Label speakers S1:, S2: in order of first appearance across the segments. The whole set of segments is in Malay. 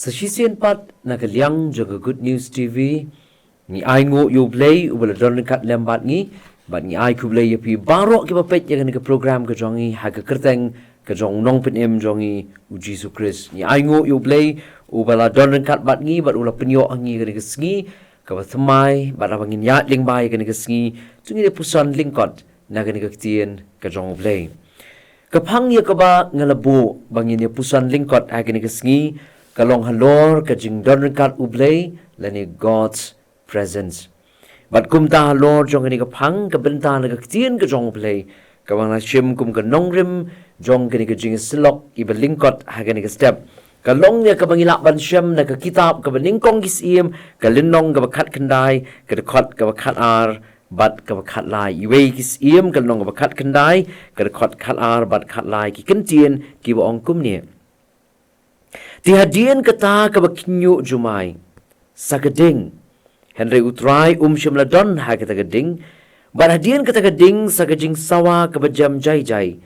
S1: Sasisian pat nakaliang jaga Good News TV ni ai ngo U Blei u bala Ryngkat lembat ngi bat ni ai ku Blei yapi barok ke bapet ya ke program ke jongi ha ke kyrteng ke jong nong pen em jongi U Jisu Khrist ni ai ngo U Blei u bala Ryngkat bat ngi bat ula penyo angi ke sngi ke bathmai bat abangin ya lingbai ke sngi tungi de pusan lyngkot na ke Ka Ktien ke jong Blei kapang ya kaba ngalabu bangin ya pusan lyngkot ha ke sngi kalong halor ka Jingdon U Blei lani God's presence. Bat kum ta halor jong ni ka phang ka benta na Ka Ktien ka jong Blei ka wang na Syiem kum ka nongrim jong ka ni ka jingiselok iba lyngkot ha ka ni ka step. Kalong niya ka bangila ban Syiem na ka kitab ka baningkong ki Syiem ka linong ka bakat kendai ka dekot ka bakat ar bat ka bakat lai iwei ki Syiem ka linong ka bakat kendai ka dekot kat ar bat kat lai ki Kentien ki ba ong kum ni. Tihadian kata kabakinyo jumai sa gading. Henry utray Syiem ladon ha kata gading. Barhadian kata gading sa gajing sawa kabajam jay.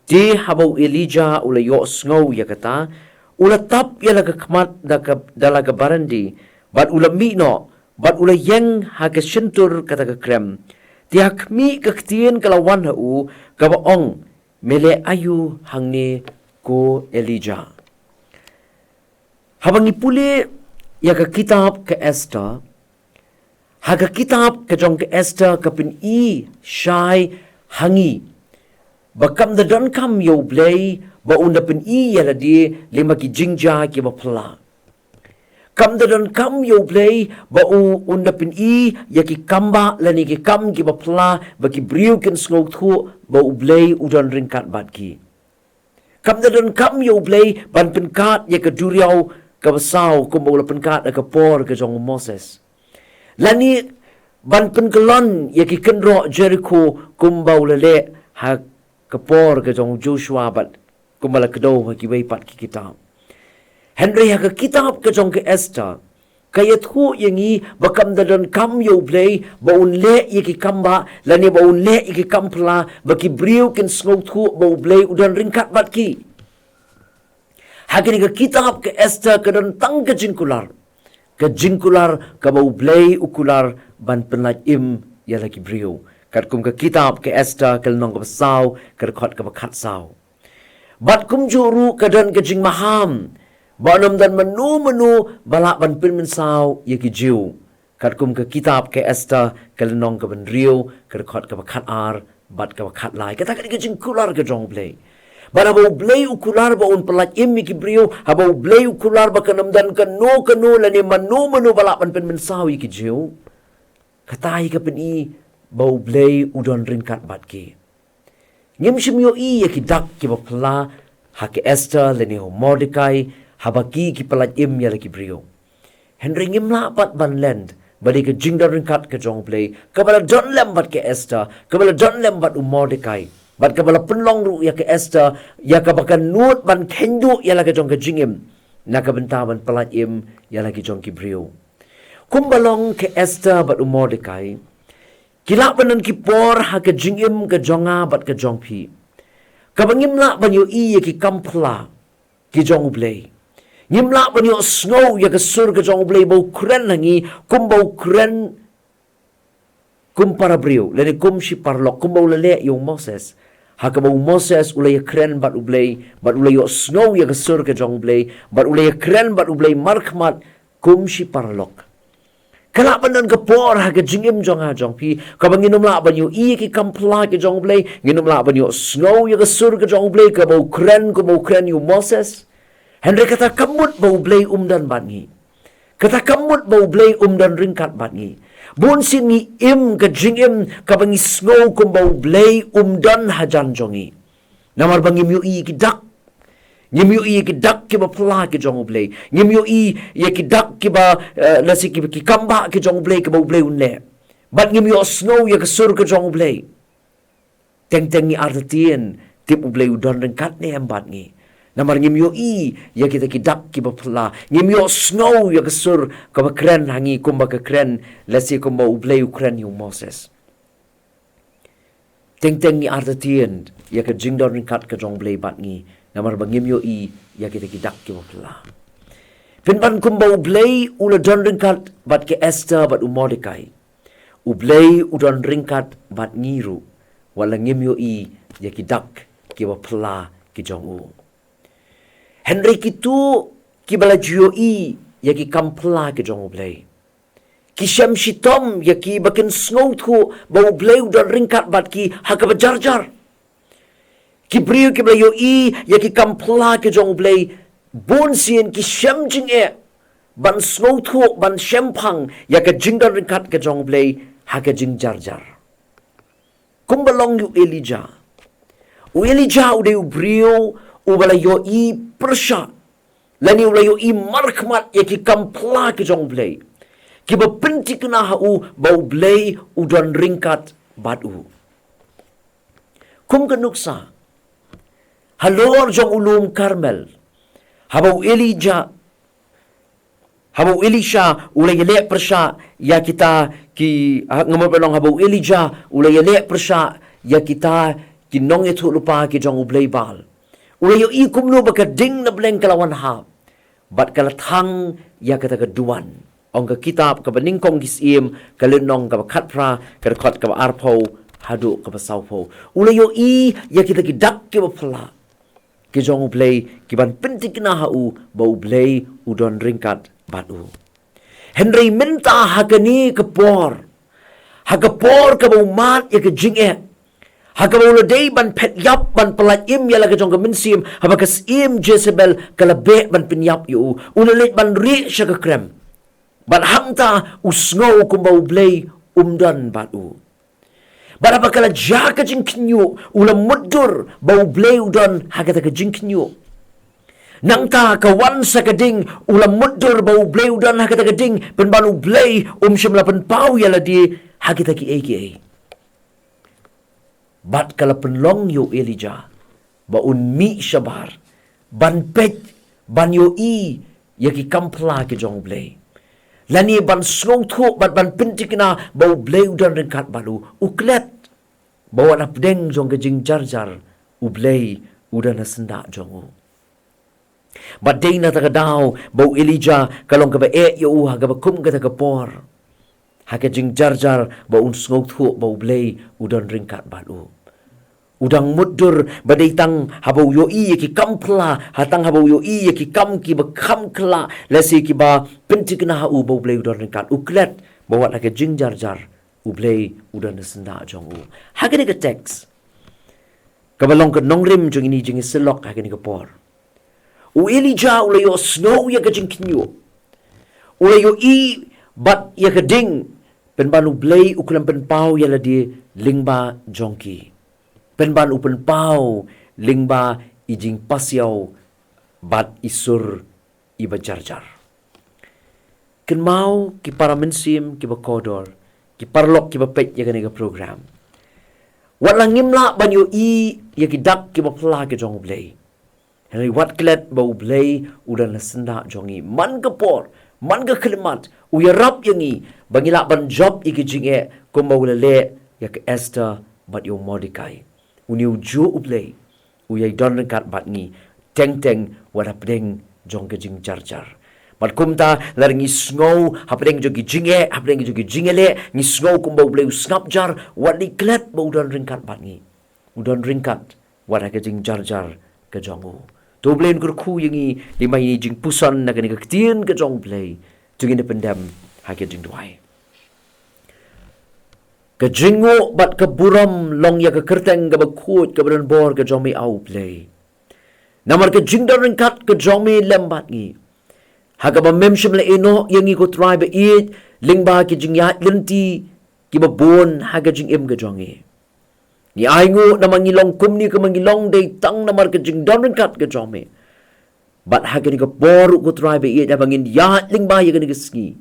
S1: Di habaw Elijah ulayo sngow ya kata. Ulatap ya laga kamat dalaga barandi. Bat ulamino. Bat ulayeng ha kasintur kata kakrem. Tihakmi Ka Ktien kalawan hau kabaong mele ayu hangni ko Elijah. Habang ipuli ya ka kitab ke Esther, haga kitab ke jong ke Esther kapin i syai hangi. Bakam da don kam U Blei ba unda pin i ya ladi lima ki kynja ki ba pla. Kam da don kam U Blei ba unda pin i ya ki kamba lani ki kam ki ba pla ba ki briu kin sngow thu ba U Blei udon Ryngkat bat ki. Kam da don kam U Blei ban pin kat ya ka duriau kabasaw kumbaw penkat na kapor ke jong Moses. Lani ban penkelon ya ki kenro Jericho kumbaw lele ha kapor ke jong Joshua bat kumbala kedo ha ki wei pat ki kitab. Henry ha ka kitab ke jong ke Esther kaya thu yangi bakam dadon kam U Blei ba unle ya ki kamba lani ba unle ya ki kampla ba ki briu kin sngow thu ba U Blei udan Ryngkat bat ki. Hagini ka kitab ke Esther ka don tang ka jingkular ka ba U Blei ukular ban penlaj im ya lagi brio kat kum ka kitab ke Esther ka nong ka basaw ka rekod ka bakat saw bat kum juru ka don ka jing maham ba nom dan menu balak ban pin men saw ya ki jiu kat kum ka kitab ke Esther ka nong ka ban rio ka rekod ka bakat ar bat ka bakat lai kata ka jingkular ka jong Blei. Bara ba U Blei ukular ba un pelat imi ki brio haba U Blei ukular ba kanamdan kano lani manu balak pan pen mensawi ki jiu katai ka pen i ba U Blei udon Ryngkat bat ki ngim shimyo i ya ki dak ki ba pala ha ki Esther lani ho Mordecai haba ki pelat im ya la ki brio Henry ngim la pat ban land badi ka Jingdon Ryngkat ka jong Blei kabala don lem bat ki Esther kabala don lem bat Mordecai bat kabala penlong ru ya ke Esther ya ka bakan nut ban kendu ya la ke jong ke jingim na ka benta ban pelat im ya la ke jong ki brio kumbalong ke Esther bat Mordecai kilak banan ki por ha ke jingim ke jonga bat ke jong pi ka bangim la ban yo i ya ki kampla ki jong U Blei ngim la ban yo snow ya ke sur ke jong U Blei bau kren langi kumbau kren kum para brio lene kum si parlok kumbau lele yo Moses hakabau Moses ulay kren bat U Blei bat ulay snow ya kasur ke jong Blei bat ulay kren bat U Blei markmat kum si parlok kala banan kapor ha ke jingim jong ha jong pi kabanginom la ban yo i ki kampla ke jong Blei nginom la ban yo snow ya kasur ke jong Blei kabau kren yo Moses Henry kata kamut bau Blei dan bat ngi kata kamut bau Blei dan Ryngkat bat ngi bun sin ni im ka jingim ka bangi snow kum bau Blei dan hajan jongi namar bangi mu i ki dak ngim yu i ki dak ki ba pla ki jong Blei ngim yu i ye ki dak ki ba lasi ki kamba ki jong Blei ki bau Blei unle bat ngim yu snow ye ka sur ka jong Blei teng ni artien tip U Blei dan Ryngkat ne embat ngi namar ngim yo i ya kita kidak ki ba pla ngim yo snow ya kesur ka ba kren hangi kumba ka kren lasi kumba U Blei kren yo Moses teng ni artien ya ka Jingdon Ryngkat ka jong Blei bat ngi namar ba ngim yo i ya kita kidak ki ba pla Pinban kumba U Blei ula don Ryngkat bat ke Esther bat U Mordecai. U Blei udon Ryngkat bat ngiru wala ngim yo i ya ki dak ki wa pla ki jong u. Henry kitu ki bala juyo i ya ki kampla ki jong U Blei. Ki Syiem shitom ya ki bakin sngau thu ba U Blei udon Ryngkat bat ki hakabajarjar. Ki brio ki bala yo i ya ki kampla ki jong U Blei. Bon sien ki Syiem jing e ban sngau thu ban Syiem phang ya ka Jingdon Ryngkat ka jong U Blei haka jing jarjar. Kumbalong yu Elijah. U Elijah udah u brio u bala yo i persya. Lani u yo i markmat ya ki kampla ki jong U Blei. Ki bapenti kena ha u ba U Blei u don Ryngkat bat u. Kum kenuksa. Halor jong ulum Karmel. Habau Elijah, habau Elisha ulai yelek persya ya kita ki ngamor pelong habau Elijah ulai yelek persya ya kita ki nong itu lupa ki jong U Blei bal. Ulai yo i kumno baka ding na bleng kalawan ha. Bat kala thang ya kata keduan. Ong ka kitab ka beningkong ki Syiem ka lenong ka khatpra ka khot ka arpo hadu ka saupo. Ulai yo i ya kita ki dak ki bapla. Ki jong U Blei ki ban penting kena ha u ba U Blei u don Ryngkat bat u. Henry minta hakani ke por. Hakapor ka ba umat ya ke jing e. Hakabau day ban pet yap ban pelat im ya la ke jong ka mynsiem haba ka Syiem Jezebel kala be ban pinyap yu. Unalit ban ri sya ka krem. Ban hamta usngo kumba U Blei umdan bat u. Barapa kala jaka jingknyu ulam mudur bau Blei udon hagata ka jingknyu. Nangta kawan sakading ulam mudur bau Blei udon hagata ka ding penban U Blei syamla penpau yala di hagata ki aka. Bat kala penlong yo Elijah ba mi syabar ban pet ban yo i yaki kampla ki jong U Blei. Lani ban slong thuk bat ban pintikna bau Blei udon Ryngkat balu uklet bawa na pedeng jong ke jing jarjar U Blei udan na senda jong u. Bat day na tagadao bau Elijah kalong ka ba yo u haga ba kum ka tagapor. Haga jing jarjar ba un sngo thuk bau Blei udon Ryngkat balu. Udang mudur badai tang habau yo i ki kampla hatang habau yo i ki kam ki ba kam kla lesi ki ba pintikna ha u bau Blei udon Ryngkat uklet bawa na ke jing jarjar U Blei udan na senda jong u. Hagani ka teks. Kabalong ka nongrim jong ini jing silok hagani ka por. U Elijah ulay yo snow ya ka jing kinyo. Ulay yo i bat ya ka ding penban U Blei ukulam penpau ya la di lingba jongki. Penban u penpau lingba ijing pasyaw bat isur iba jarjar. Kenmau ki para mynsiem ki ba kodor. Ki parlok ki bapet ya kani ka program. Wat lang ngimla ban yo i ya ki dak ki bapla ki jong U Blei. Henry wat klet ba U Blei udan la senda jongi man ka por man ka kelimat u iarap yangi bangila ban job iki jinge kumba ulale ya ka Esther bat yo Mordecai. Uni uju U Blei u yai don Ryngkat bat ngi teng wada pedeng jong ke jing jarjar. Mat kumta lar ngi sngau hapdeng jogi jinge hapdeng jogi jingele ngi sngau kumba U Blei snapjar wadi klet ba udon Ryngkat bat ngi udon Ryngkat wada ke jing jarjar ke jongu to Blei kur khu yangi lima ini jingpuson na Ka Ktien ke jong U Blei jing independem ha ke jing duai ke jingo bat ke buram long ya ke kyrteng ke bakut ke Bidonbok ke jong mi au Blei namar ke Jingdon Ryngkat ke jong mi lembat ngi Hagaba memshim le eno yangi ko tribe it lingba ki jingyat linti ki babon haga jingim ga jongi. Ni aingo na mangilong kumni ka mangilong day tang namar ka Jingdon Ryngkat ga jongi. Bat haga ni ka boru ko tribe it abangin yat lingba yaga ni ka sngi.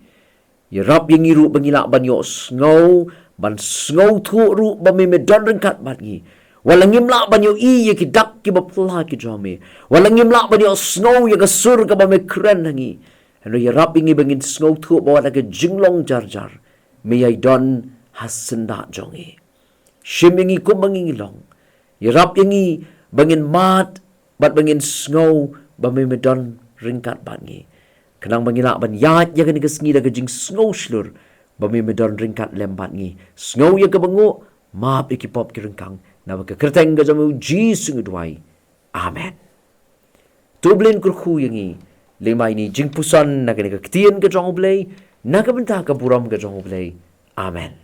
S1: Yarap yangi ru bangila banyo snow ban snow thu ru ba me Jingdon Ryngkat bat ngi. Walang imla banyo i ya ki dak ki bapla ki jome. Walang imla banyo snow ya ka sur ka ba me kren hangi. Ano ya rapingi bangin snow thu bawa na ka jinglong jarjar. May ay don hasenda jongi. Shimingi ko mangingilong. Ya rapingi bangin mat bat bangin snow ba me Jingdon Ryngkat bat ngi. Kenang mangina ban yat ya kan sngi da jing snow slur bami medon ringkat lembat ngi snow ya ka bango map ikipop ki ringkang na ba kyrteng ga jamu Jisu ngudwai. Amen. Tublin kurku yangi lima ini jingpuson na Ka Ktien ka jong U Blei na ka benta ka buram ka jong U Blei. Amen.